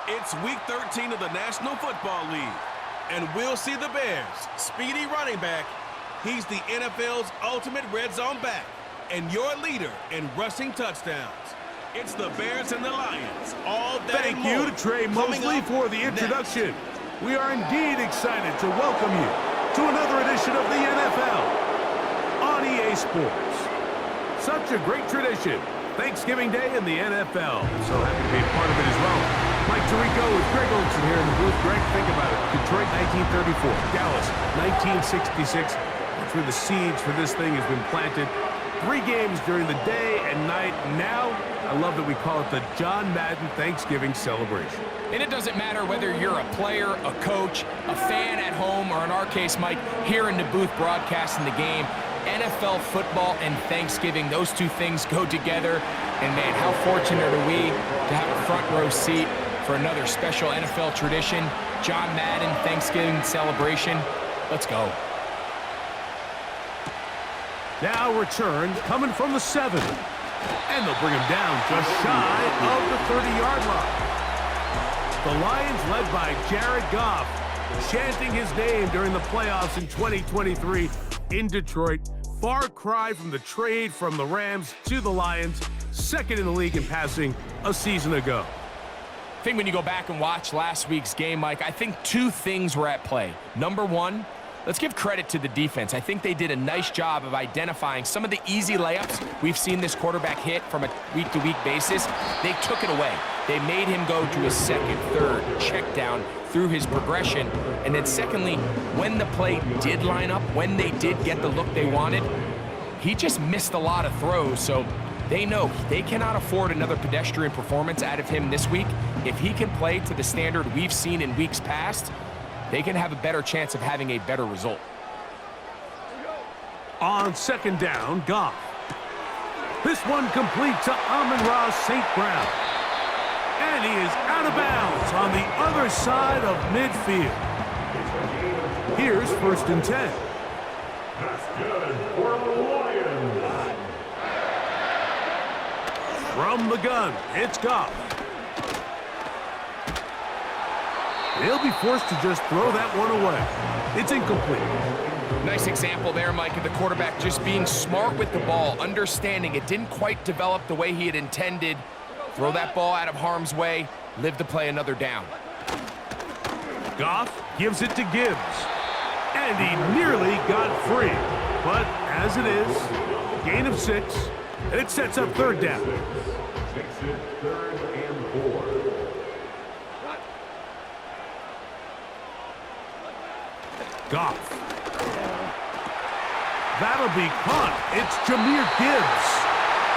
It's Week 13 of the National Football League, and we'll see the Bears' speedy running back. He's the NFL's ultimate red zone back and your leader in rushing touchdowns. It's the Bears and the Lions, all that Thank you to Trey Mosley for the introduction. We are indeed excited to welcome you to another edition of the NFL on EA Sports. Such a great tradition. Thanksgiving Day in the NFL. So happy to be a part of it as well. Mike Tirico with Greg Olsen here in the booth. Greg, think about it. Detroit, 1934. Dallas, 1966. That's where the seeds for this thing has been planted. 3 games during the day and night. Now, I love that we call it the John Madden Thanksgiving celebration. And it doesn't matter whether you're a player, a coach, a fan at home, or in our case, Mike, here in the booth broadcasting the game. NFL football and Thanksgiving, those two things go together. And man, how fortunate are we to have a front row seat for another special NFL tradition, John Madden Thanksgiving celebration. Let's go. Now returned, coming from the 7. And they'll bring him down just shy of the 30-yard line. The Lions, led by Jared Goff, chanting his name during the playoffs in 2023 in Detroit. Far cry from the trade from the Rams to the Lions, second in the league in passing a season ago. I think when you go back and watch last week's game, Mike, I think 2 things were at play. Number one, let's give credit to the defense. I think they did a nice job of identifying some of the easy layups we've seen this quarterback hit from a week-to-week basis. They took it away. They made him go to his second, third check down through his progression. And then secondly, when the play did line up, when they did get the look they wanted, he just missed a lot of throws. So they know they cannot afford another pedestrian performance out of him this week. If he can play to the standard we've seen in weeks past, they can have a better chance of having a better result. On second down, Goff. This one complete to Amon-Ra St. Brown. And he is out of bounds on the other side of midfield. Here's 1st and 10. That's good for the Lions. From the gun, it's Goff. He'll be forced to just throw that one away. It's incomplete. Nice example there, Mike, of the quarterback just being smart with the ball, understanding it didn't quite develop the way he had intended. Throw that ball out of harm's way, live to play another down. Goff gives it to Gibbs. And he nearly got free. But as it is, gain of 6, and it sets up 3rd down. Makes it 3rd and 4. Goff. That'll be caught. It's Jahmyr Gibbs.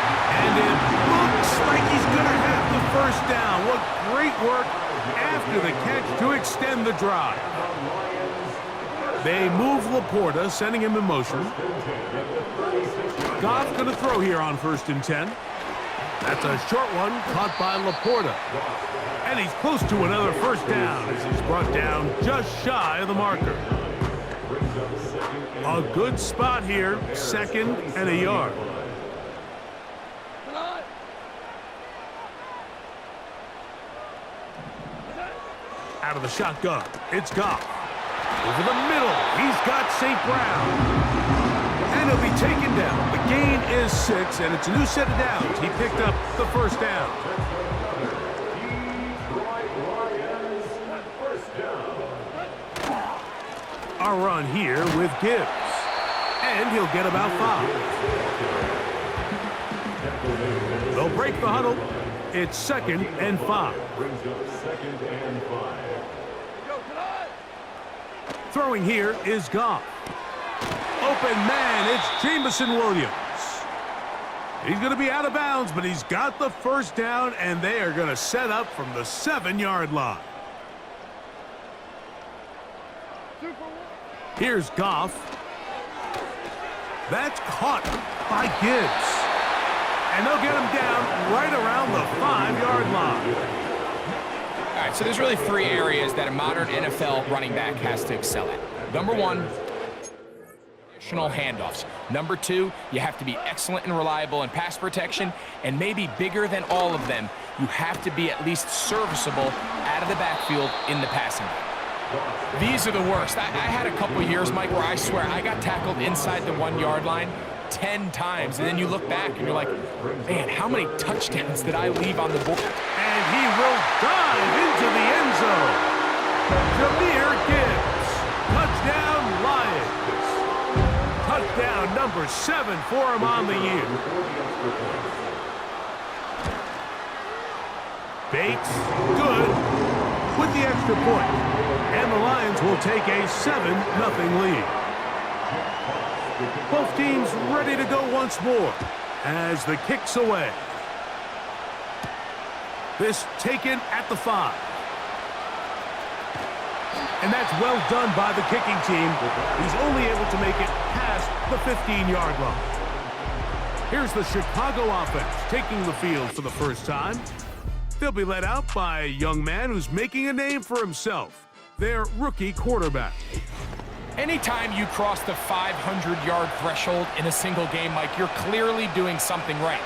And it looks like he's going to have the 1st down. What great work after the catch to extend the drive. They move Laporta, sending him in motion. Goff's going to throw here on 1st and 10. That's a short one caught by Laporta. And he's close to another 1st down as he's brought down just shy of the marker. A good spot here, 2nd and a yard. Out of the shotgun, it's Goff. Over the middle, he's got St. Brown. And he'll be taken down. The gain is 6, and it's a new set of downs. He picked up the 1st down. A run here with Gibbs. And he'll get about 5. They'll break the huddle. It's 2nd and 5. Throwing here is Goff. Open man, it's Jameson Williams. He's going to be out of bounds, but he's got the 1st down, and they are going to set up from the 7-yard line. Here's Goff. That's caught by Gibbs. And they'll get him down right around the 5-yard line. All right, so there's really 3 areas that a modern NFL running back has to excel at. Number one, exceptional handoffs. Number 2, you have to be excellent and reliable in pass protection, and maybe bigger than all of them, you have to be at least serviceable out of the backfield in the passing game. These are the worst. I had a couple years, Mike, where I swear I got tackled inside the 1-yard line 10 times, and then you look back and you're like, man, how many touchdowns did I leave on the board? And he will dive into the end zone. Jahmyr Gibbs. Touchdown, Lions. Touchdown number 7 for him on the year. Bates, good, with the extra point. And the Lions will take a 7-0 lead. Both teams ready to go once more as the kick's away. This taken at the 5. And that's well done by the kicking team. He's only able to make it past the 15-yard line. Here's the Chicago offense taking the field for the first time. They'll be led out by a young man who's making a name for himself, their rookie quarterback. Anytime you cross the 500-yard threshold in a single game, Mike, you're clearly doing something right.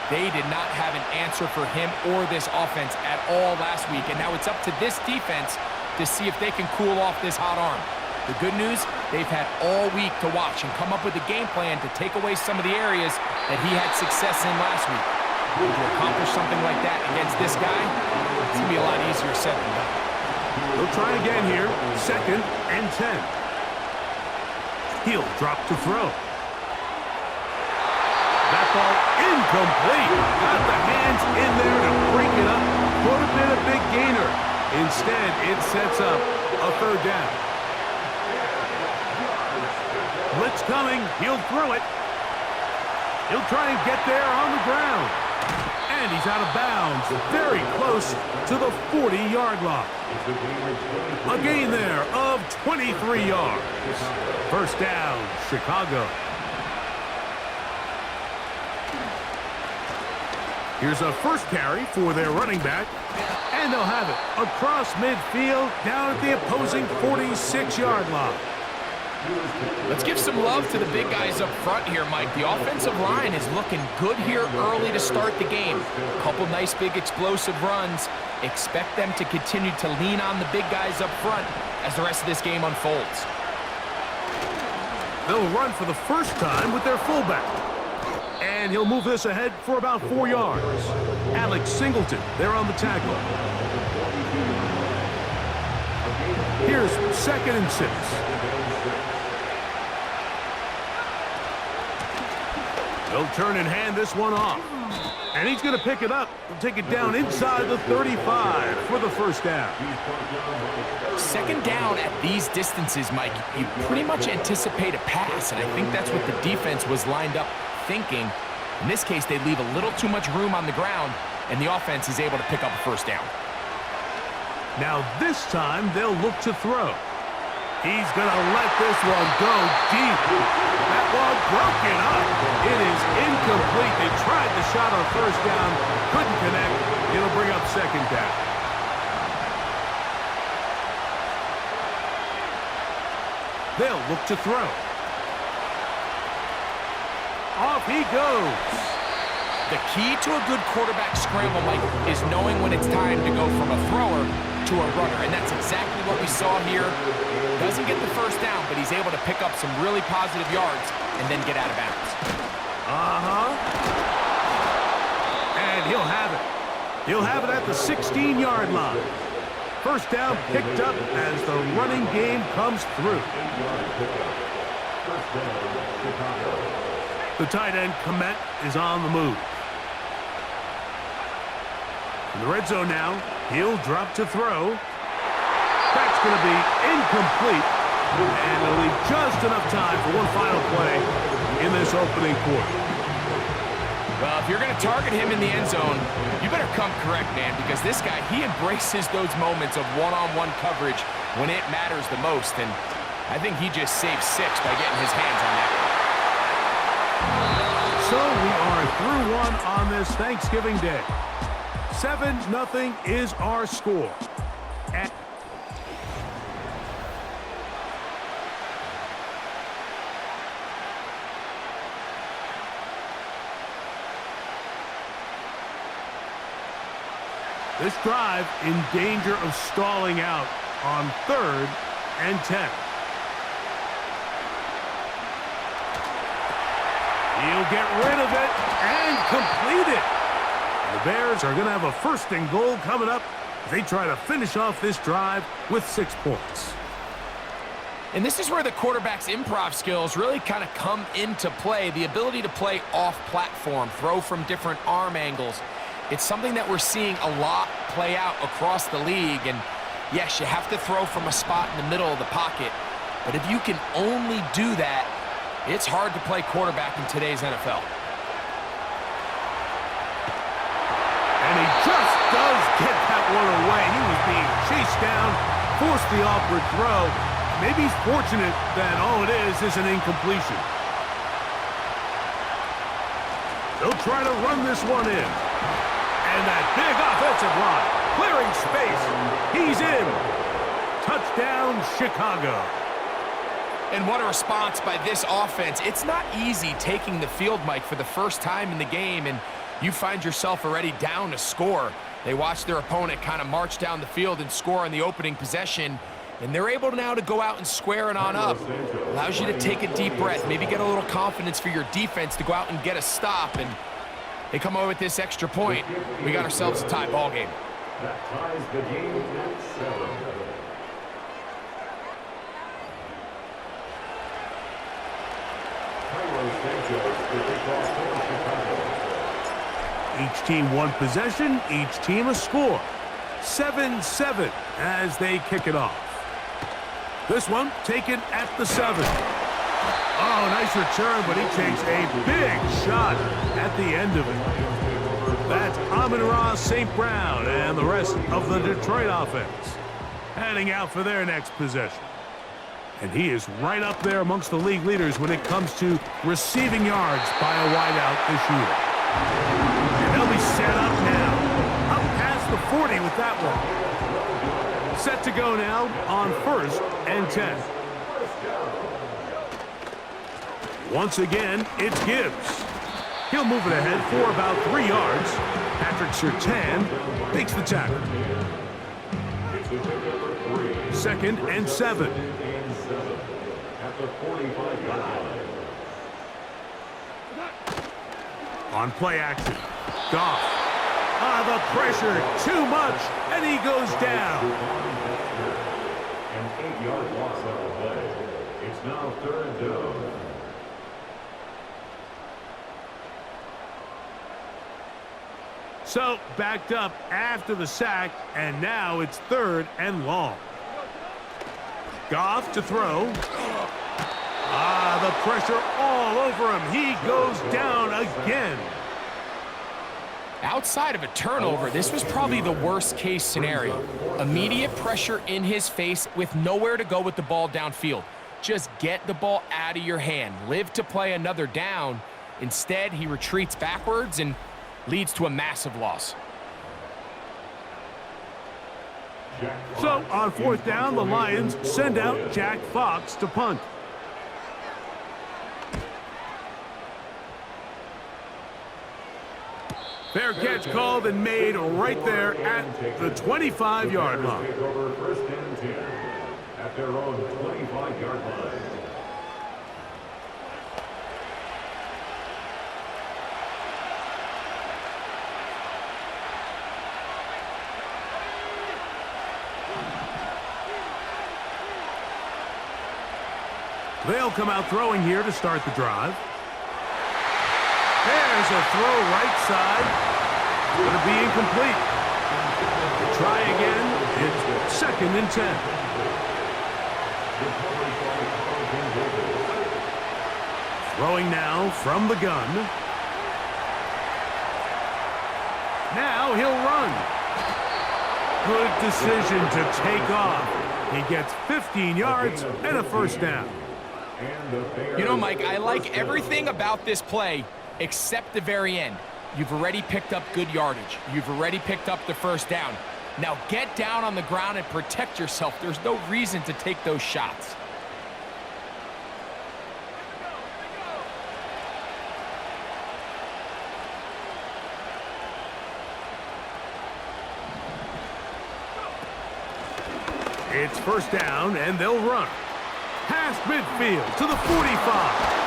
They did not have an answer for him or this offense at all last week, and now it's up to this defense to see if they can cool off this hot arm. The good news, they've had all week to watch and come up with a game plan to take away some of the areas that he had success in last week. To accomplish something like that against this guy, it's going to be a lot easier said than done. They'll try again here, 2nd and 10. He'll drop to throw. That ball incomplete. Got the hands in there to break it up. Could have been a big gainer. Instead, it sets up a 3rd down. Blitz coming. He'll throw it. He'll try and get there on the ground. And he's out of bounds. Very close to the 40-yard line. A gain there of 23 yards. First down, Chicago. Here's a first carry for their running back. And they'll have it across midfield down at the opposing 46-yard line. Let's give some love to the big guys up front here, Mike. The offensive line is looking good here early to start the game. A couple nice big explosive runs. Expect them to continue to lean on the big guys up front as the rest of this game unfolds. They'll run for the first time with their fullback. And he'll move this ahead for about 4 yards. Alex Singleton, there on the tackle. Here's 2nd and 6. They'll turn and hand this one off. And he's going to pick it up and take it down inside the 35 for the first down. 2nd down at these distances, Mike, you pretty much anticipate a pass, and I think that's what the defense was lined up thinking. In this case, they leave a little too much room on the ground, and the offense is able to pick up a first down. Now this time, they'll look to throw. He's going to let this one go deep. That one broken up. It is incomplete. They tried the shot on first down, couldn't connect. It'll bring up 2nd down. They'll look to throw. Off he goes. The key to a good quarterback scramble, Mike, is knowing when it's time to go from a thrower to a runner, and that's exactly what we saw here. Doesn't get the first down, but he's able to pick up some really positive yards and then get out of bounds. And he'll have it. He'll have it at the 16-yard line. First down picked up as the running game comes through. The tight end, Komet, is on the move. In the red zone now, he'll drop to throw. That's going to be incomplete. And it'll leave just enough time for one final play in this opening quarter. Well, if you're going to target him in the end zone, you better come correct, man, because this guy, he embraces those moments of one-on-one coverage when it matters the most, and I think he just saved 6 by getting his hands on that. So we are through one on this Thanksgiving Day. 7-0 is our score. This drive in danger of stalling out on 3rd and 10. He'll get rid of it and complete it. The Bears are going to have a 1st and goal coming up as they try to finish off this drive with 6 points. And this is where the quarterback's improv skills really kind of come into play. The ability to play off-platform, throw from different arm angles. It's something that we're seeing a lot play out across the league. And yes, you have to throw from a spot in the middle of the pocket. But if you can only do that, it's hard to play quarterback in today's NFL. And he just does get that one away. He was being chased down, forced the awkward throw. Maybe he's fortunate that all it is an incompletion. They'll try to run this one in. And that big offensive line, clearing space. He's in. Touchdown, Chicago. And what a response by this offense. It's not easy taking the field, Mike, for the first time in the game, and you find yourself already down a score. They watch their opponent kind of march down the field and score on the opening possession, and they're able now to go out and square it on up. Allows you to take a deep breath, maybe get a little confidence for your defense to go out and get a stop, and they come away with this extra point. We got ourselves a tie ball game. That ties the game at 7. Each team one possession, each team a score. 7-7 as they kick it off. This one taken at the 7. Oh, nice return, but he takes a big shot at the end of it. That's Amon-Ra St. Brown and the rest of the Detroit offense heading out for their next possession. And he is right up there amongst the league leaders when it comes to receiving yards by a wideout this year. And they'll be set up now. Up past the 40 with that one. Set to go now on 1st and 10. Once again, it's Gibbs. He'll move it ahead for about 3 yards. Patrick Surtain makes the tackle. 2nd and 7. On play action, Goff. The pressure, too much, and he goes down. An 8-yard loss on the play. It's now 3rd down. So, backed up after the sack, and now it's 3rd and long. Goff to throw. The pressure all over him. He goes down again. Outside of a turnover, this was probably the worst case scenario. Immediate pressure in his face with nowhere to go with the ball downfield. Just get the ball out of your hand. Live to play another down. Instead, he retreats backwards and leads to a massive loss. So, on 4th down, the Lions send out Jack Fox to punt. Fair catch called and made right there at the 25-yard line. Over 1st and 10 at their own 25-yard line. They'll come out throwing here to start the drive. There's a throw right side. Going to be incomplete. Try again. It's 2nd and 10. Throwing now from the gun. Now he'll run. Good decision to take off. He gets 15 yards and a 1st down. You know, Mike, I like everything about this play except the very end. You've already picked up good yardage. You've already picked up the 1st down. Now get down on the ground and protect yourself. There's no reason to take those shots. It's first down, and they'll run. Past midfield to the 45.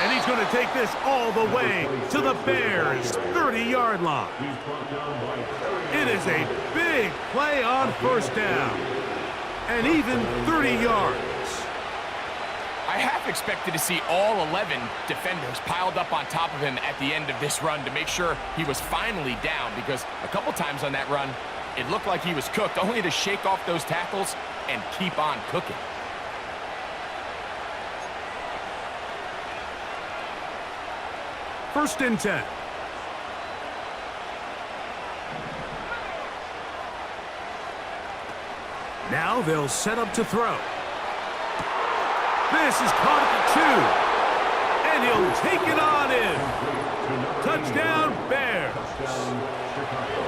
And he's going to take this all the way to the Bears' 30-yard line. It is a big play on first down. And even 30 yards. I half expected to see all 11 defenders piled up on top of him at the end of this run to make sure he was finally down, because a couple times on that run, it looked like he was cooked, only to shake off those tackles and keep on cooking. First and 10. Now they'll set up to throw. This is caught at the 2. And he'll take it on in. Touchdown, Bears.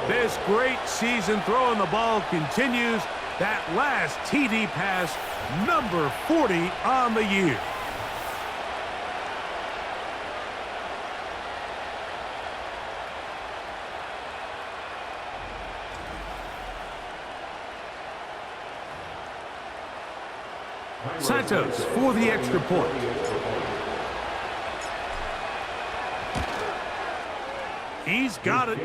This great season throwing the ball continues. That last TD pass, number 40 on the year. Santos for the extra point. He's got it,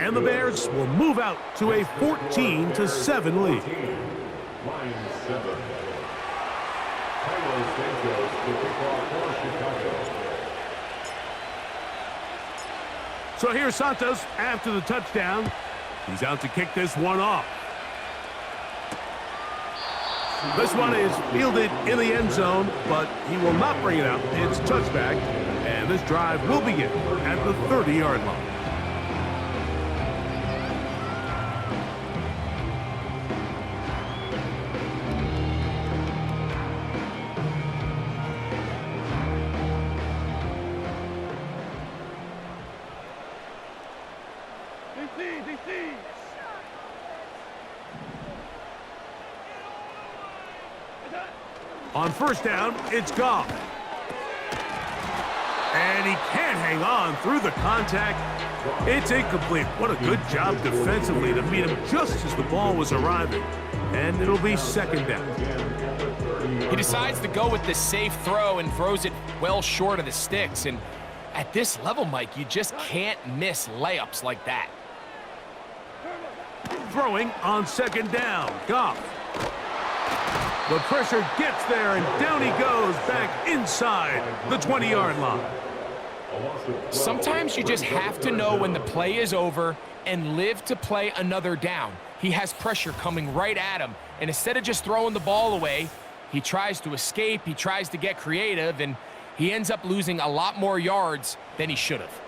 and the Bears will move out to a 14-7 lead. So here's Santos after the touchdown. He's out to kick this one off. This one is fielded in the end zone, but he will not bring it out. It's touchback, and this drive will begin at the 30-yard line. On first down, it's Goff. And he can't hang on through the contact. It's incomplete. What a good job defensively to meet him just as the ball was arriving. And it'll be second down. He decides to go with the safe throw and throws it well short of the sticks. And at this level, Mike, you just can't miss layups like that. Throwing on second down, Goff. The pressure gets there, and down he goes back inside the 20-yard line. Sometimes you just have to know when the play is over and live to play another down. He has pressure coming right at him, and instead of just throwing the ball away, he tries to escape, he tries to get creative, and he ends up losing a lot more yards than he should have.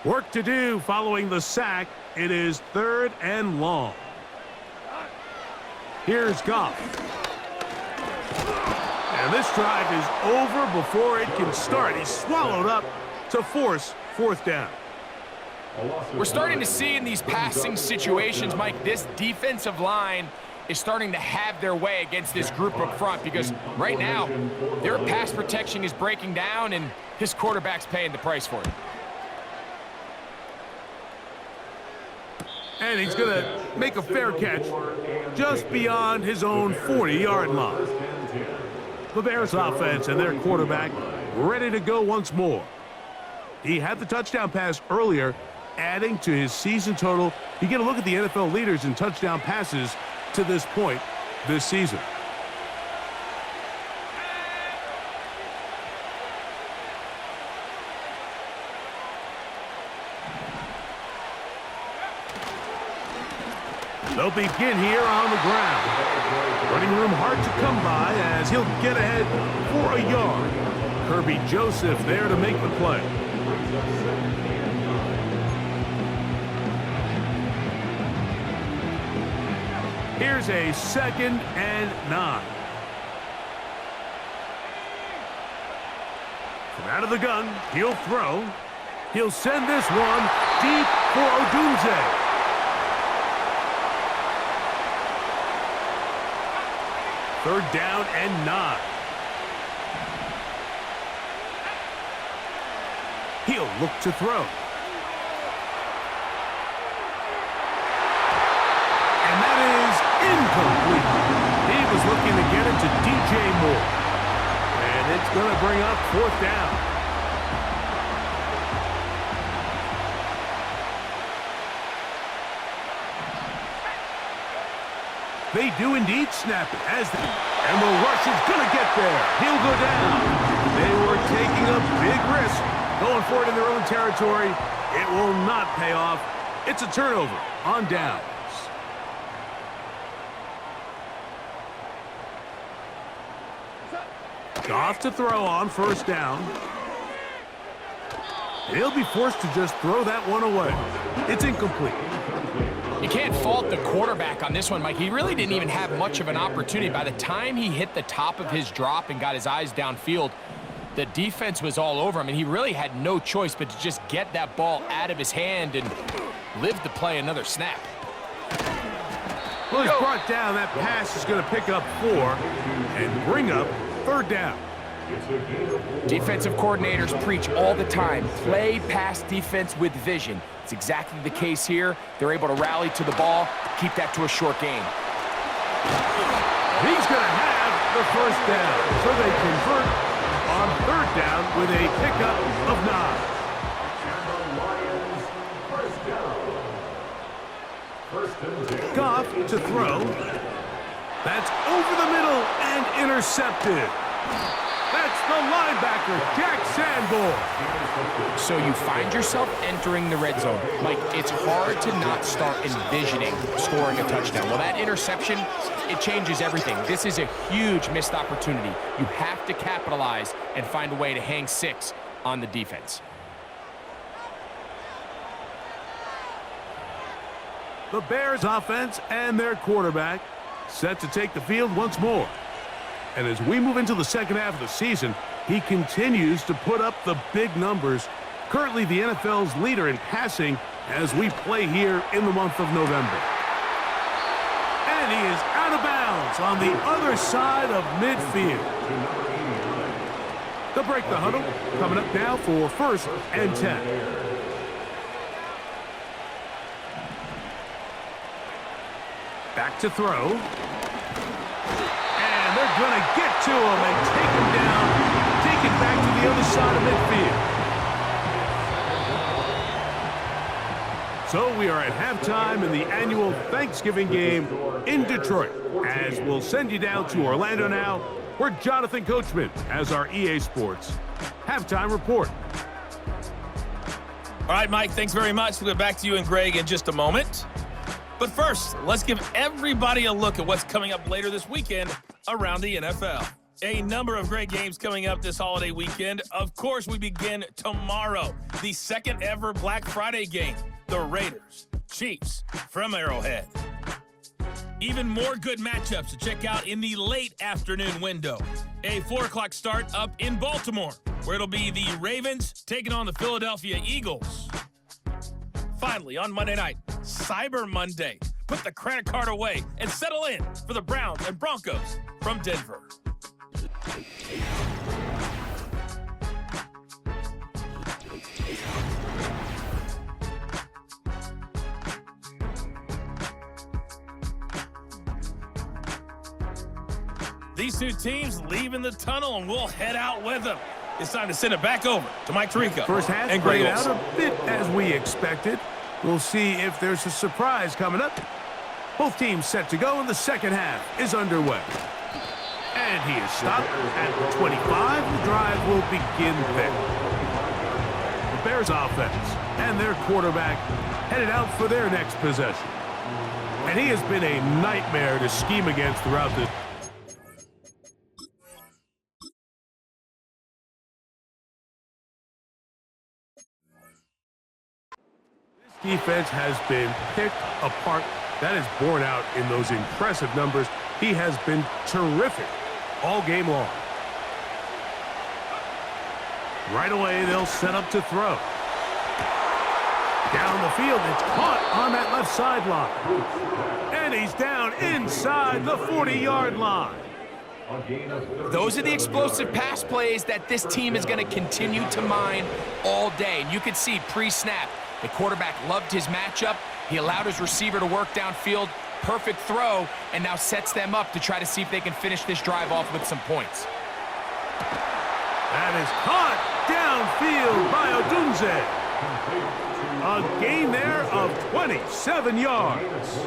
Work to do following the sack. It is third and long. Here's Goff. And this drive is over before it can start. He's swallowed up to force fourth down. We're starting to see in these passing situations, Mike, this defensive line is starting to have their way against this group up front, because right now their pass protection is breaking down and his quarterback's paying the price for it. And he's going to make a fair catch just beyond his own 40-yard line. The Bears offense and their quarterback ready to go once more. He had the touchdown pass earlier, adding to his season total. You get a look at the NFL leaders in touchdown passes to this point this season. They'll begin here on the ground. Running room hard to come by as he'll get ahead for a yard. Kirby Joseph there to make the play. Here's a 2nd and 9. From out of the gun, he'll throw. He'll send this one deep for Odunze. Third down and 9. He'll look to throw. to get it to DJ Moore. And it's going to bring up 4th down. They do indeed snap it and the rush is going to get there. He'll go down. They were taking a big risk going for it in their own territory. It will not pay off. It's a turnover on downs. Goff to throw on 1st down. He'll be forced to just throw that one away. It's incomplete. You can't fault the quarterback on this one, Mike. He really didn't even have much of an opportunity. By the time he hit the top of his drop and got his eyes downfield, the defense was all over him, and he really had no choice but to just get that ball out of his hand and live to play another snap. Well, he's brought down. That pass is going to pick up 4 and bring up 3rd down. Defensive coordinators preach all the time, play pass defense with vision. It's exactly the case here. They're able to rally to the ball, keep that to a short game. He's going to have the 1st down, so they convert on 3rd down with a pickup of 9. Goff to throw. That's over the middle and intercepted. That's the linebacker, Jack Sanborn. So you find yourself entering the red zone. Mike, it's hard to not start envisioning scoring a touchdown. Well, that interception, it changes everything. This is a huge missed opportunity. You have to capitalize and find a way to hang 6 on the defense. The Bears offense and their quarterback set to take the field once more. And as we move into the second half of the season, he continues to put up the big numbers. Currently the NFL's leader in passing as we play here in the month of November. And he is out of bounds on the other side of midfield. They'll break the huddle. Coming up now for 1st and 10. Back to throw. And they're going to get to him and take him down. Take it back to the other side of midfield. So we are at halftime in the annual Thanksgiving game in Detroit. As we'll send you down to Orlando now, where Jonathan Coachman has our EA Sports halftime report. All right, Mike, thanks very much. We'll get back to you and Greg in just a moment. But first, let's give everybody a look at what's coming up later this weekend around the NFL. A number of great games coming up this holiday weekend. Of course, we begin tomorrow, the second ever Black Friday game, the Raiders, Chiefs from Arrowhead. Even more good matchups to check out in the late afternoon window. A 4 o'clock start up in Baltimore, where it'll be the Ravens taking on the Philadelphia Eagles. Finally, on Monday night, Cyber Monday. Put the credit card away and settle in for the Browns and Broncos from Denver. These two teams leaving the tunnel, and we'll head out with them. It's time to send it back over to Mike Tirico. First half and Greg played out Olson. a bit as we expected. We'll see if there's a surprise coming up. Both teams set to go, and the second half is underway. And he is stopped at the 25. The drive will begin there. The Bears offense and their quarterback headed out for their next possession. And he has been a nightmare to scheme against throughout this. Defense has been picked apart. That is borne out in those impressive numbers. He has been terrific all game long. Right away, they'll set up to throw. Down the field, it's caught on that left sideline. And he's down inside the 40-yard line. Those are the explosive pass plays that this team is going to continue to mine all day. And you can see pre-snap, the quarterback loved his matchup. He allowed his receiver to work downfield. perfect throw, and now sets them up to try to see if they can finish this drive off with some points. That is caught downfield by Odunze. A gain there of 27 yards.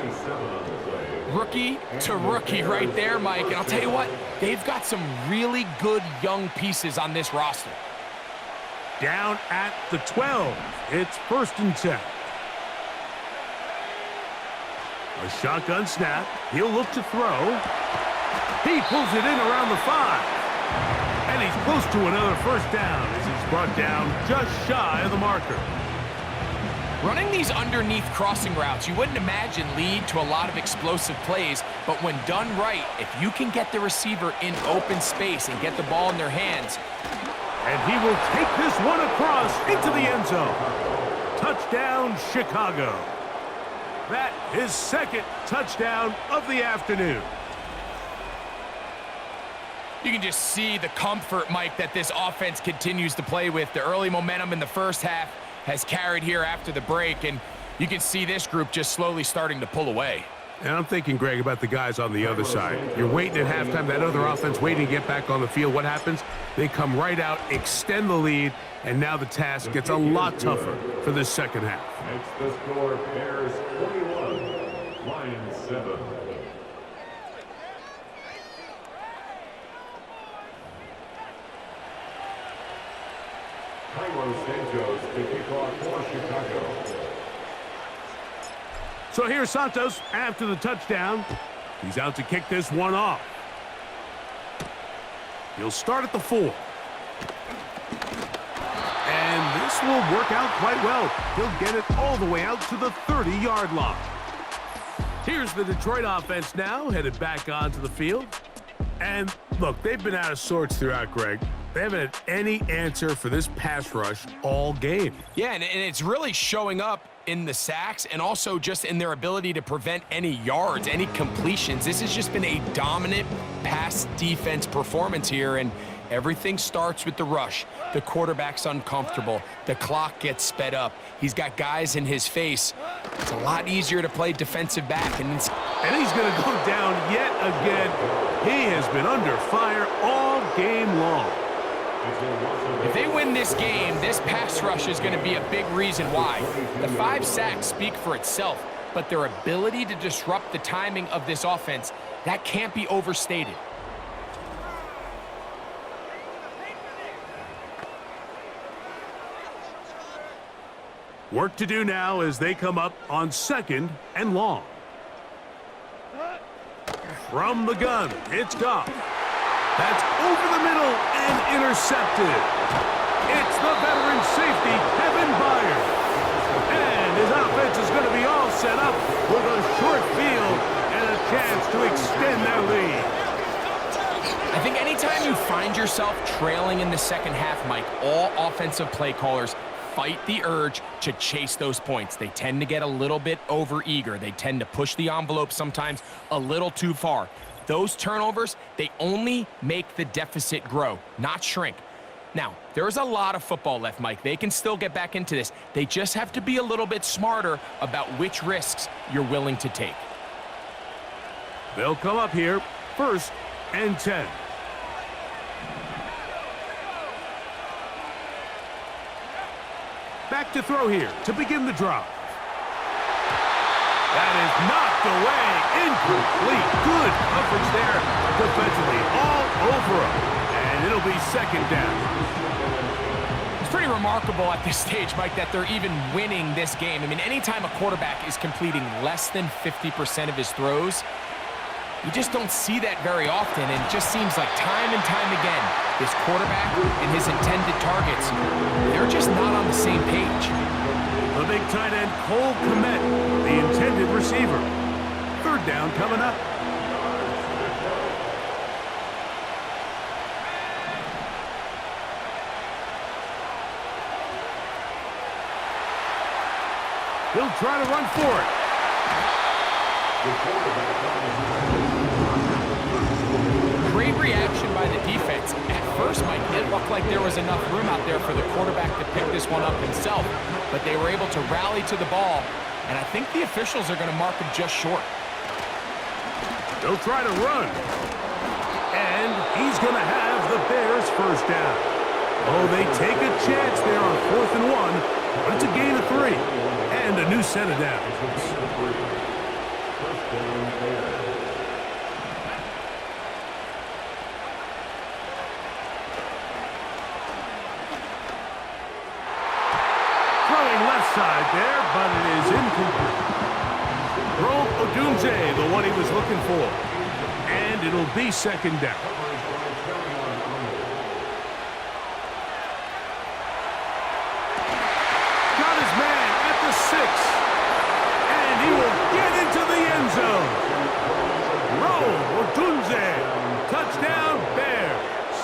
Rookie to rookie right there, Mike. And I'll tell you what, they've got some really good young pieces on this roster. Down at the 12. It's 1st and 10. A shotgun snap. He'll look to throw. He pulls it in around the 5. And he's close to another first down as he's brought down just shy of the marker. Running these underneath crossing routes, you wouldn't imagine lead to a lot of explosive plays, but when done right, if you can get the receiver in open space and get the ball in their hands. And he will take this one across into the end zone. Touchdown, Chicago. That is 2nd touchdown of the afternoon. You can just see the comfort, Mike, that this offense continues to play with. The early momentum in the first half has carried here after the break, and you can see this group just slowly starting to pull away. And I'm thinking, Greg, about the guys on the other side. You're waiting at halftime, that other offense waiting to get back on the field. What happens? They come right out, extend the lead, and now the task gets a lot tougher for this second half. Next, the score, Bears 21, Lions 7. Cairo Santos to kick off for Chicago. So here's Santos after the touchdown. He's out to kick this one off. He'll start at the 4. And this will work out quite well. He'll get it all the way out to the 30-yard line. Here's the Detroit offense now, headed back onto the field. And look, they've been out of sorts throughout, Greg. They haven't had any answer for this pass rush all game. Yeah, and it's really showing up in the sacks and also just in their ability to prevent any yards, any completions. This has just been a dominant pass defense performance here, and everything starts with the rush. The quarterback's uncomfortable. The clock gets sped up. He's got guys in his face. It's a lot easier to play defensive back. And he's going to go down yet again. He has been under fire all game long. If they win this game, this pass rush is going to be a big reason why. The 5 sacks speak for itself, but their ability to disrupt the timing of this offense, that can't be overstated. Work to do now as they come up on 2nd and long. From the gun, it's Goff. That's over the middle and intercepted. It's the veteran safety, Kevin Byard. And his offense is going to be all set up with a short field and a chance to extend their lead. I think anytime you find yourself trailing in the second half, Mike, all offensive play callers fight the urge to chase those points. They tend to get a little bit overeager. They tend to push the envelope sometimes a little too far. Those turnovers, they only make the deficit grow, not shrink. Now, there's a lot of football left, Mike. They can still get back into this. They just have to be a little bit smarter about which risks you're willing to take. They'll come up here, 1st and 10. Back to throw here to begin the drive. That is knocked away, incomplete. Good coverage there defensively, all over him. And it'll be 2nd down. It's pretty remarkable at this stage, Mike, that they're even winning this game. I mean, anytime a quarterback is completing less than 50% of his throws, you just don't see that very often, and it just seems like time and time again, this quarterback and his intended targets, they're just not on the same page. The big tight end, Cole Kmet, the intended receiver. 3rd down coming up. He'll try to run for it. Great reaction by the defense. At first, Mike, it looked like there was enough room out there for the quarterback to pick this one up himself, but they were able to rally to the ball, and I think the officials are going to mark him just short. They'll try to run. And he's going to have the Bears first down. Oh, they take a chance there on 4th and 1, but it's a gain of 3 and a new set of downs. Throwing left side there, but it is incomplete. Rome Odunze, the one he was looking for. And it'll be second down. Got his man at the 6. And he will get into the end zone. Rome Odunze, touchdown Bears.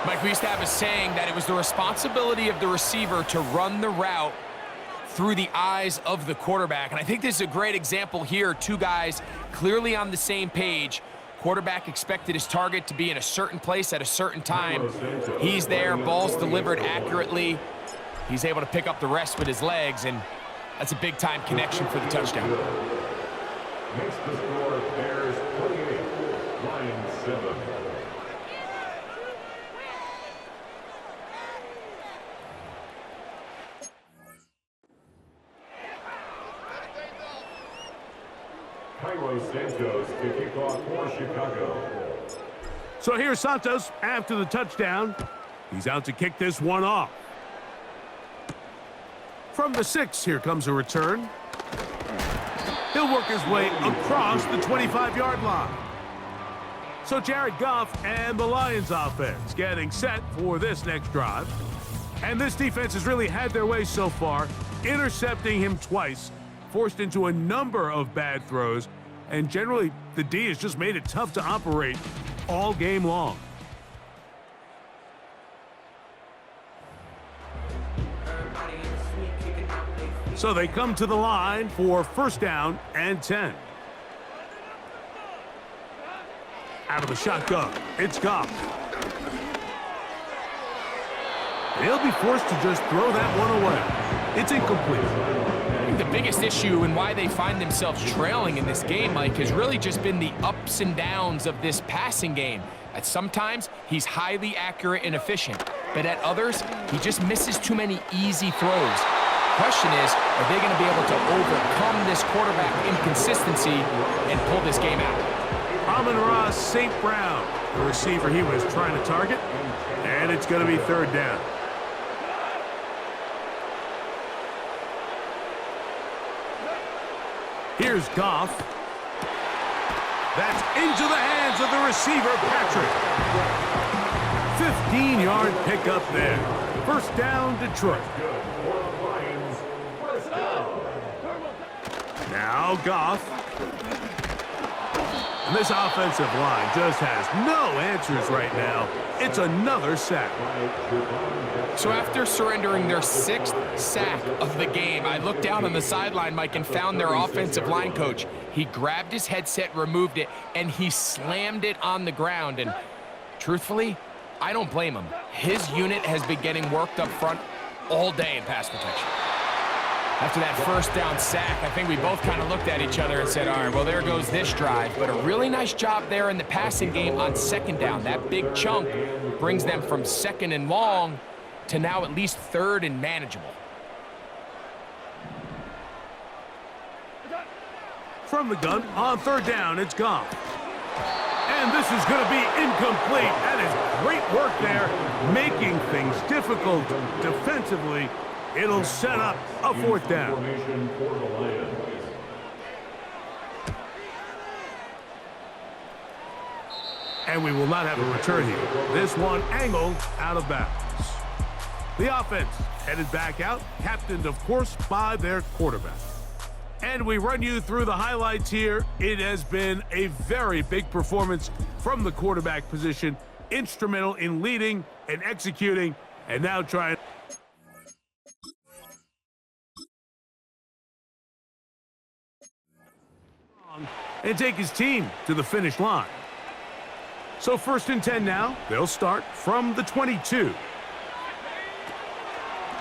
Mike, we used to have a saying that it was the responsibility of the receiver to run the route through the eyes of the quarterback. And I think this is a great example here. Two guys clearly on the same page. Quarterback expected his target to be in a certain place at a certain time. He's there, ball's delivered accurately. He's able to pick up the rest with his legs, and that's a big-time connection for the touchdown. Makes the score Bears 28, Lions 7. Cairo Santos to kick off for Chicago. So here's Santos after the touchdown. He's out to kick this one off. From the 6, here comes a return. He'll work his way across the 25-yard line. So Jared Goff and the Lions offense getting set for this next drive. And this defense has really had their way so far, intercepting him twice, forced into a number of bad throws, and generally the D has just made it tough to operate all game long. So they come to the line for first down and 10. Out of the shotgun, it's Goff. He'll be forced to just throw that one away. It's incomplete. I think the biggest issue and why they find themselves trailing in this game, Mike, has really just been the ups and downs of this passing game. At sometimes, he's highly accurate and efficient, but at others, he just misses too many easy throws. Question is, are they going to be able to overcome this quarterback inconsistency and pull this game out? Amon-Ra St. Brown, the receiver he was trying to target, and it's going to be third down. Here's Goff. That's into the hands of the receiver, Patrick. 15-yard pickup there. First down, Detroit. Now Goff. And this offensive line just has no answers right now. It's another sack. So after surrendering their 6th sack of the game, I looked down on the sideline, Mike, and found their offensive line coach. He grabbed his headset, removed it, and he slammed it on the ground. And truthfully, I don't blame him. His unit has been getting worked up front all day in pass protection. After that first down sack, I think we both kind of looked at each other and said, all right, well, there goes this drive. But a really nice job there in the passing game on second down. That big chunk brings them from second and long to now at least third and manageable. From the gun, on third down, it's Goff. And this is going to be incomplete. That is great work there, making things difficult defensively. It'll set up a fourth down. And we will not have a return here. This one angled out of bounds. The offense headed back out, captained, of course, by their quarterback. And we run you through the highlights here. It has been a very big performance from the quarterback position, instrumental in leading and executing, and now trying and take his team to the finish line. So first and 10 now. They'll start from the 22.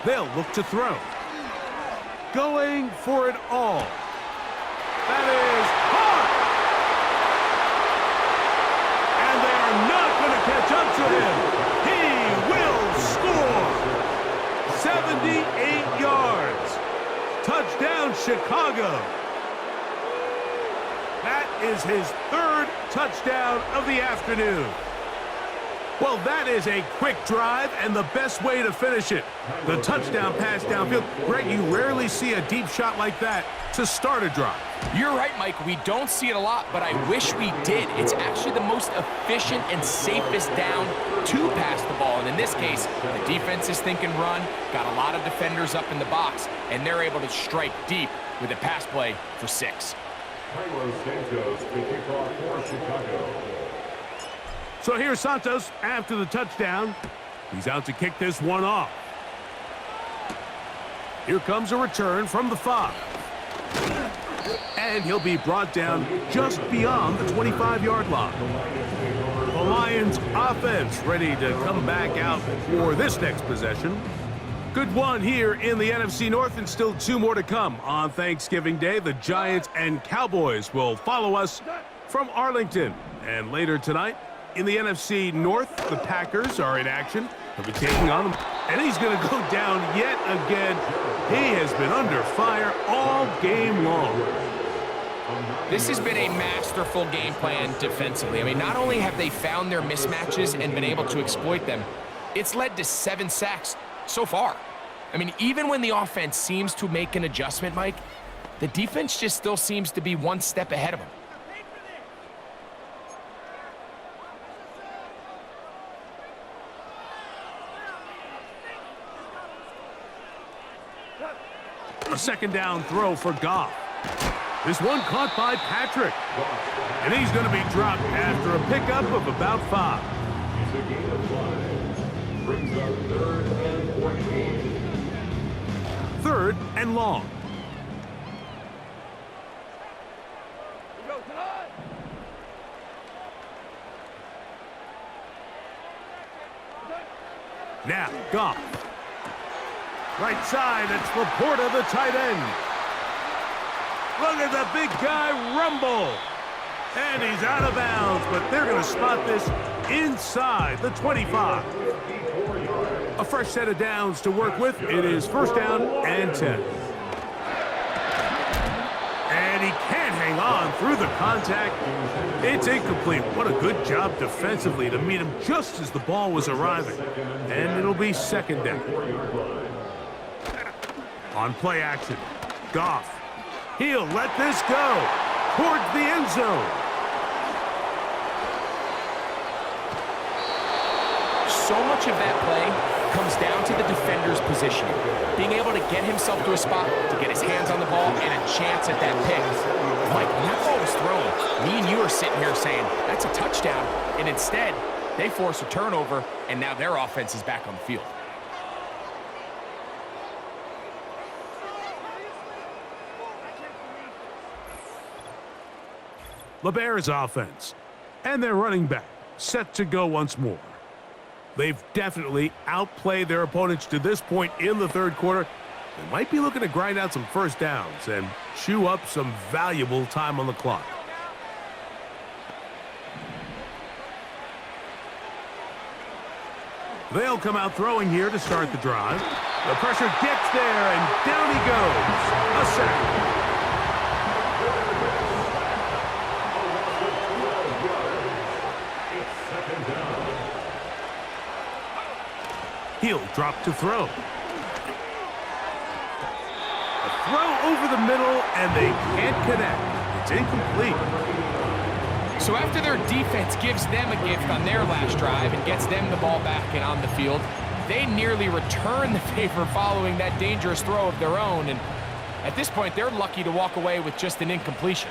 They'll look to throw. Going for it all. That is hard. to him. He will score. 78 yards. Touchdown, Chicago. That is his third touchdown of the afternoon. Well, that is a quick drive and the best way to finish it. The touchdown pass downfield. Greg, you rarely see a deep shot like that to start a drive. You're right, Mike. We don't see it a lot, but I wish we did. It's actually the most efficient and safest down to pass the ball. And in this case, the defense is thinking run, got a lot of defenders up in the box, and they're able to strike deep with a pass play for 6. Carlos Santos to kick off for Chicago. So here's Santos after the touchdown. He's out to kick this one off. Here comes a return from the 5. And he'll be brought down just beyond the 25-yard line. The Lions offense ready to come back out for this next possession. Good one here in the NFC North, and still 2 more to come on Thanksgiving Day. The Giants and Cowboys will follow us from Arlington. And later tonight, in the NFC North, the Packers are in action. They'll be taking on them. And he's going to go down yet again. He has been under fire all game long. This has been a masterful game plan defensively. I mean, not only have they found their mismatches and been able to exploit them, it's led to 7 sacks so far. I mean, even when the offense seems to make an adjustment, Mike, the defense just still seems to be one step ahead of them. A second down throw for Goff. This one caught by Patrick. And he's going to be dropped after a pickup of about 5. It's a gain of 5. Brings up 3rd and 14. 3rd and long. Now, Goff. Right side, it's Laporta, the tight end. Look at the big guy rumble. And he's out of bounds, but they're going to spot this inside the 25. A fresh set of downs to work with. It is 1st down and 10. And he can't hang on through the contact. It's incomplete. What a good job defensively to meet him just as the ball was arriving. And it'll be 2nd down. On play action, Goff. He'll let this go towards the end zone. So much of that play comes down to the defender's positioning. Being able to get himself to a spot, to get his hands on the ball, and a chance at that pick. Mike, when that ball was thrown, me and you are sitting here saying, that's a touchdown. And instead, they force a turnover, and now their offense is back on the field. The Bears offense and their running back set to go once more. They've definitely outplayed their opponents to this point in the 3rd quarter. They might be looking to grind out some 1st downs and chew up some valuable time on the clock. They'll come out throwing here to start the drive. The pressure gets there, and down he goes. A sack. He'll drop to throw. A throw over the middle, and they can't connect. It's incomplete. So after their defense gives them a gift on their last drive and gets them the ball back and on the field, they nearly return the favor following that dangerous throw of their own. And at this point, they're lucky to walk away with just an incompletion.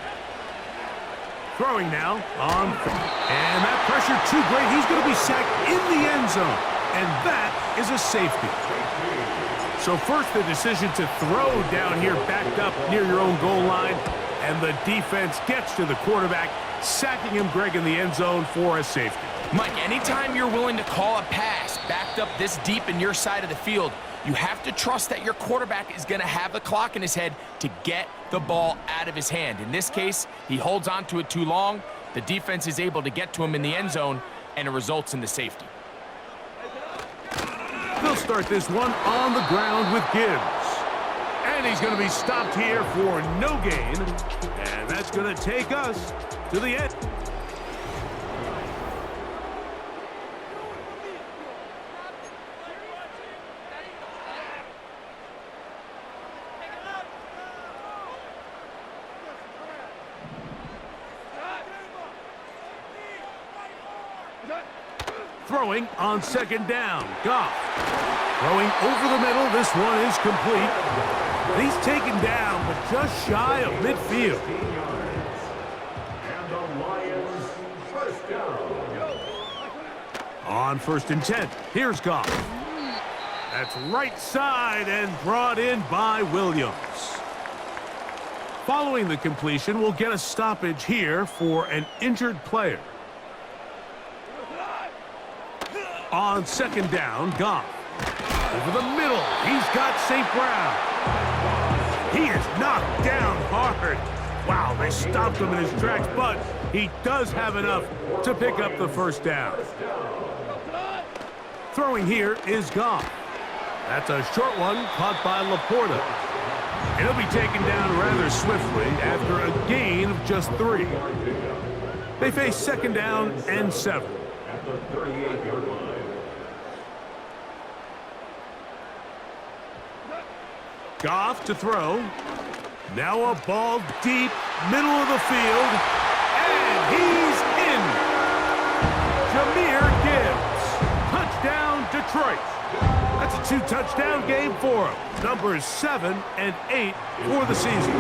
Throwing now on, and that pressure too great. He's going to be sacked in the end zone. And that is a safety. So first, the decision to throw down here backed up near your own goal line. And the defense gets to the quarterback, sacking him, Greg, in the end zone for a safety. Mike, anytime you're willing to call a pass backed up this deep in your side of the field, you have to trust that your quarterback is going to have the clock in his head to get the ball out of his hand. In this case, he holds on to it too long. The defense is able to get to him in the end zone, and it results in the safety. They'll start this one on the ground with Gibbs. And he's going to be stopped here for no gain. And that's going to take us to the end. Throwing on second down. Goff. Throwing over the middle. This one is complete. He's taken down, but just shy of midfield. And the Lions first down. On 1st and 10. Here's Goff. That's right side and brought in by Williams. Following the completion, we'll get a stoppage here for an injured player. On 2nd down, Goff. Over the middle, he's got St. Brown. He is knocked down hard. Wow, they stopped him in his tracks, but he does have enough to pick up the first down. Throwing here is Goff. That's a short one caught by Laporta. It'll be taken down rather swiftly after a gain of just 3. They face 2nd down and 7. At the 38-yard line. Goff to throw. Now a ball deep, middle of the field, and he's in. Jahmyr Gibbs. Touchdown, Detroit. That's a 2-touchdown game for him. Numbers 7 and 8 for the season.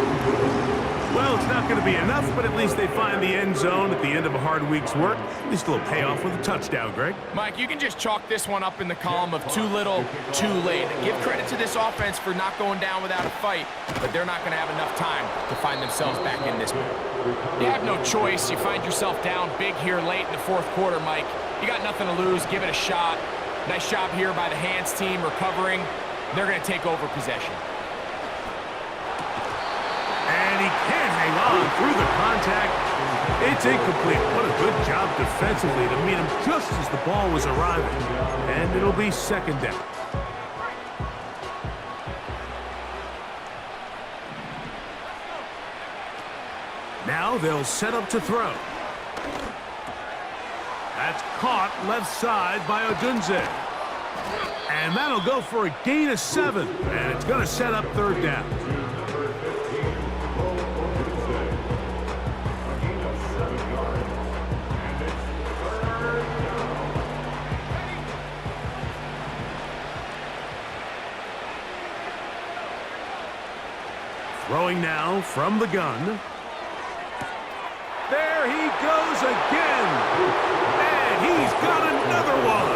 Well, it's not going to be enough, but at least they find the end zone at the end of a hard week's work. At least a little payoff with a touchdown, Greg. Mike, you can just chalk this one up in the column of too little, too late. Give credit to this offense for not going down without a fight, but they're not going to have enough time to find themselves back in this one. You have no choice. You find yourself down big here late in the 4th quarter, Mike. You got nothing to lose. Give it a shot. Nice job here by the hands team recovering. They're going to take over possession. And he can't hang on through the contact. It's incomplete. What a good job defensively to meet him just as the ball was arriving. And it'll be 2nd down. Now they'll set up to throw. That's caught left side by Odunze. And that'll go for a gain of 7. And it's going to set up 3rd down. Throwing now from the gun. There he goes again. And he's got another one.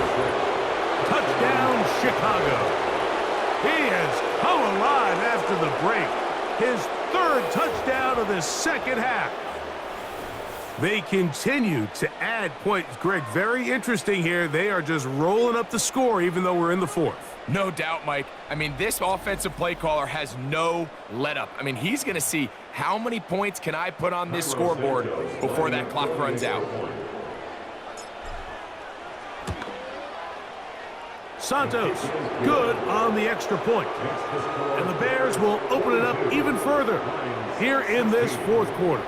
Touchdown, Chicago. He has come alive after the break. His 3rd touchdown of the 2nd half. They continue to add points. Greg, very interesting here. They are just rolling up the score even though we're in the 4th. No doubt, Mike. I mean, this offensive play caller has no let-up. I mean, he's going to see how many points can I put on this scoreboard before that clock runs out. Santos, good on the extra point. And the Bears will open it up even further here in this 4th quarter.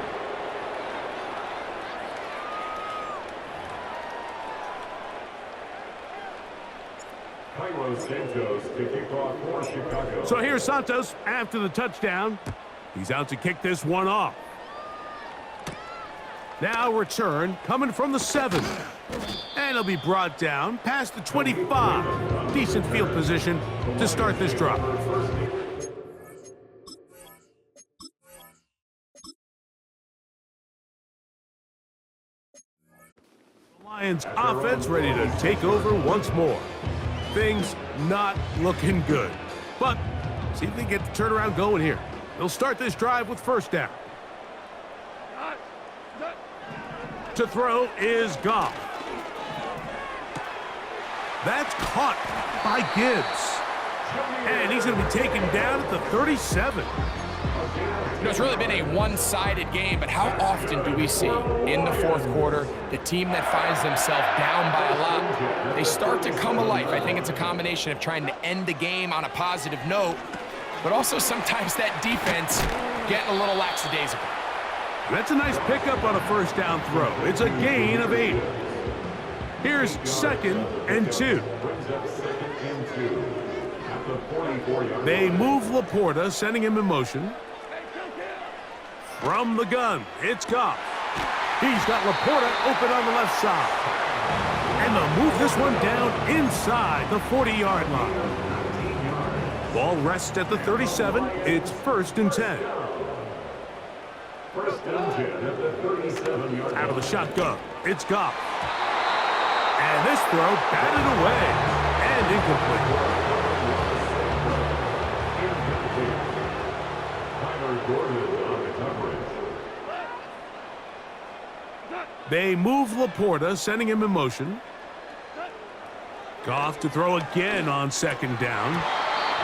So here's Santos after the touchdown. He's out to kick this one off. Now return coming from the 7. And he'll be brought down past the 25. Decent field position to start this drive. The Lions offense ready to take over once more. Things not looking good. But see if they get the turnaround going here. They'll start this drive with 1st down. To throw is Goff. That's caught by Gibbs. And he's going to be taken down at the 37. You know, it's really been a one-sided game, but how often do we see in the fourth quarter the team that finds themselves down by a lot, they start to come alive. I think it's a combination of trying to end the game on a positive note, but also sometimes that defense getting a little lackadaisical. That's a nice pickup on a first down throw. It's a gain of 8. Here's 2nd and 2. They move Laporta, sending him in motion. From the gun, it's Goff. He's got Laporta open on the left side. And they'll move this one down inside the 40-yard line. Ball rests at the 37. It's 1st and 10. First and 10 at the 37-yard line. Out of the shotgun, it's Goff. And this throw batted away and incomplete. They move Laporta, sending him in motion. Goff to throw again on 2nd down.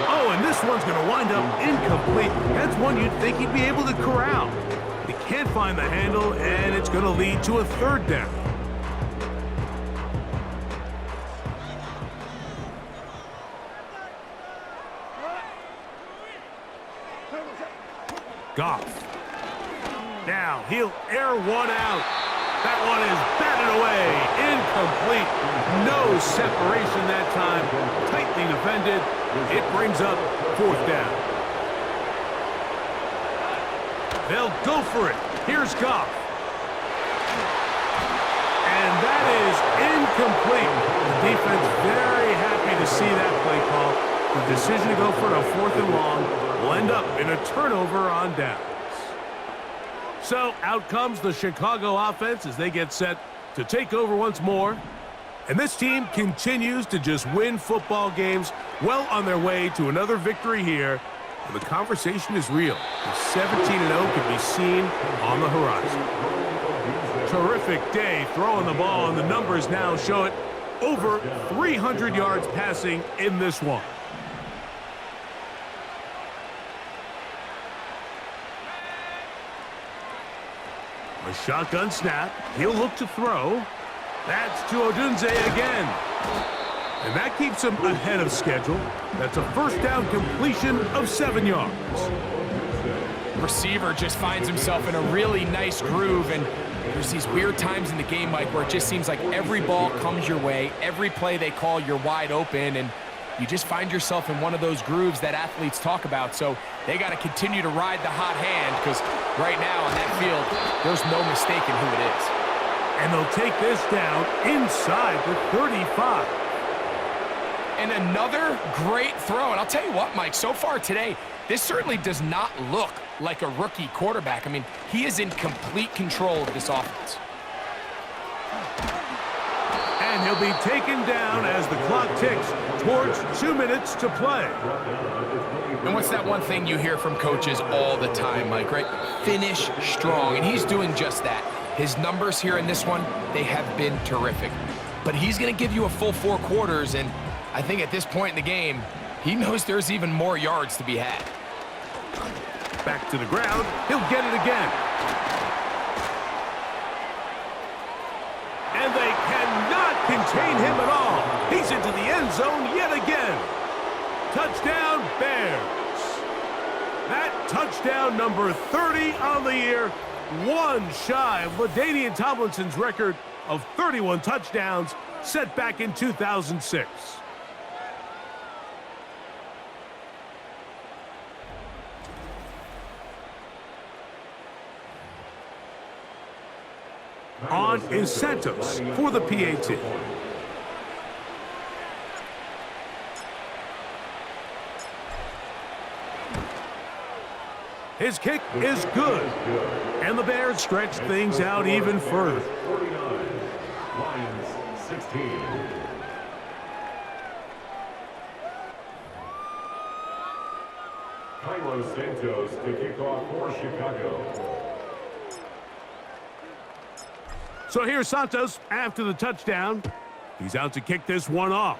Oh, and this one's going to wind up incomplete. That's one you'd think he'd be able to corral. He can't find the handle, and it's going to lead to a 3rd down. Goff. Now he'll air one out. That one is batted away. Incomplete. No separation that time. Tightly defended. It brings up 4th down. They'll go for it. Here's Goff. And that is incomplete. The defense very happy to see that play call. The decision to go for a 4th and long will end up in a turnover on downs. So out comes the Chicago offense as they get set to take over once more. And this team continues to just win football games, well on their way to another victory here. And the conversation is real. The 17-0 can be seen on the horizon. Terrific day throwing the ball, and the numbers now show it. Over 300 yards passing in this one. A shotgun snap. He'll look to throw. That's to Odunze again. And that keeps him ahead of schedule. That's a 1st down completion of 7 yards. Receiver just finds himself in a really nice groove, and there's these weird times in the game, Mike, where it just seems like every ball comes your way. Every play they call, you're wide open, and you just find yourself in one of those grooves that athletes talk about. So they got to continue to ride the hot hand, because right now on that field, there's no mistaking who it is. And they'll take this down inside the 35. And another great throw. And I'll tell you what, Mike, so far today, this certainly does not look like a rookie quarterback. I mean, he is in complete control of this offense. And he'll be taken down as the clock ticks towards 2 minutes to play. And what's that one thing you hear from coaches all the time, Mike, right? Finish strong, and he's doing just that. His numbers here in this one, they have been terrific. But he's going to give you a full 4 quarters, and I think at this point in the game, he knows there's even more yards to be had. Back to the ground. He'll get it again. And they cannot contain him at all. He's into the end zone yet again. Touchdown, Bears. That touchdown number 30 on the year, one shy of LaDainian Tomlinson's record of 31 touchdowns set back in 2006. On is Santos for the PAT. His kick is good. And the Bears stretch things out even further. 49, Lions 16. Kylo Santos to kick off for Chicago. So here's Santos after the touchdown. He's out to kick this one off.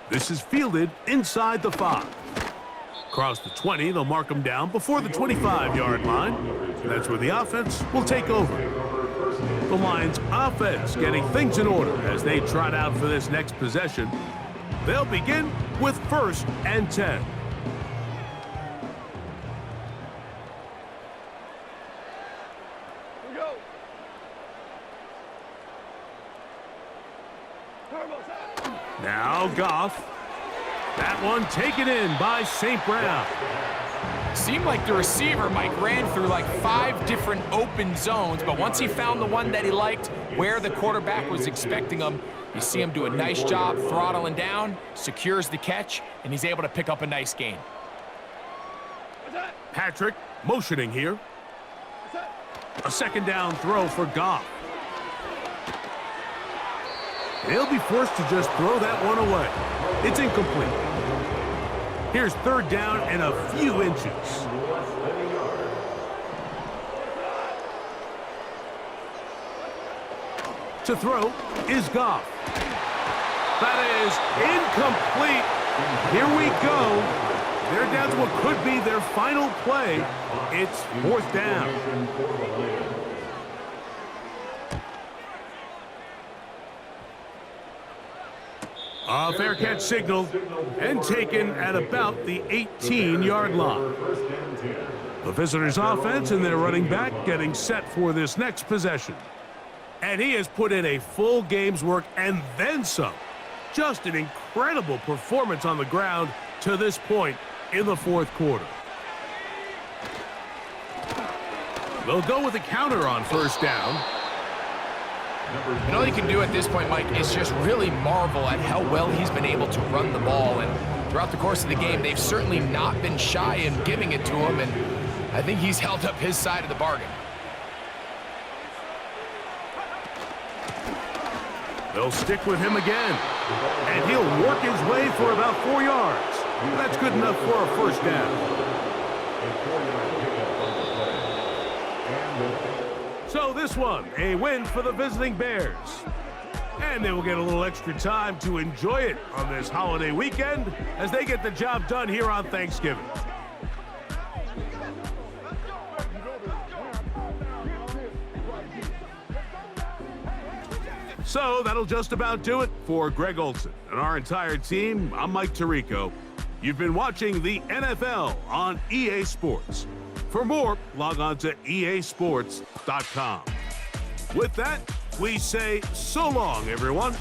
This is fielded inside the 5. Across the 20, they'll mark him down before the 25-yard line. That's where the offense will take over. The Lions offense getting things in order as they trot out for this next possession. They'll begin with 1st and 10. Now Goff. That one taken in by St. Brown. Seemed like the receiver, Mike, ran through like 5 different open zones, but once he found the one that he liked, where the quarterback was expecting him, you see him do a nice job throttling down, secures the catch, and he's able to pick up a nice gain. Patrick motioning here. A 2nd down throw for Goff. They'll be forced to just throw that one away. It's incomplete. Here's 3rd down and a few inches. To throw is Goff. That is incomplete. Here we go. They're down to what could be their final play. It's 4th down. A fair catch signal and taken at about the 18-yard line. The visitors' offense and their running back getting set for this next possession. And he has put in a full game's work and then some. Just an incredible performance on the ground to this point in the 4th quarter. They'll go with a counter on 1st down. And all you can do at this point, Mike, is just really marvel at how well he's been able to run the ball. And throughout the course of the game, they've certainly not been shy in giving it to him, and I think he's held up his side of the bargain. They'll stick with him again, and he'll work his way for about 4 yards. That's good enough for a 1st down. So this one, a win for the visiting Bears. And they will get a little extra time to enjoy it on this holiday weekend as they get the job done here on Thanksgiving. So that'll just about do it for Greg Olson and our entire team. I'm Mike Tirico. You've been watching the NFL on EA Sports. For more, log on to easports.com. With that, we say so long, everyone.